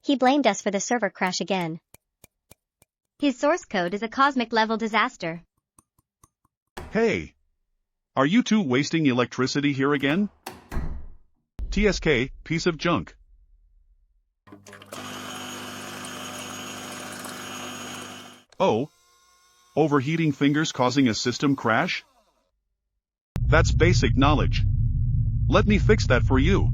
He blamed us for the server crash again. His source code is a cosmic-level disaster. Hey! Are you two wasting electricity here again? TSK, piece of junk. Oh? Overheating fingers causing a system crash? That's basic knowledge. Let me fix that for you.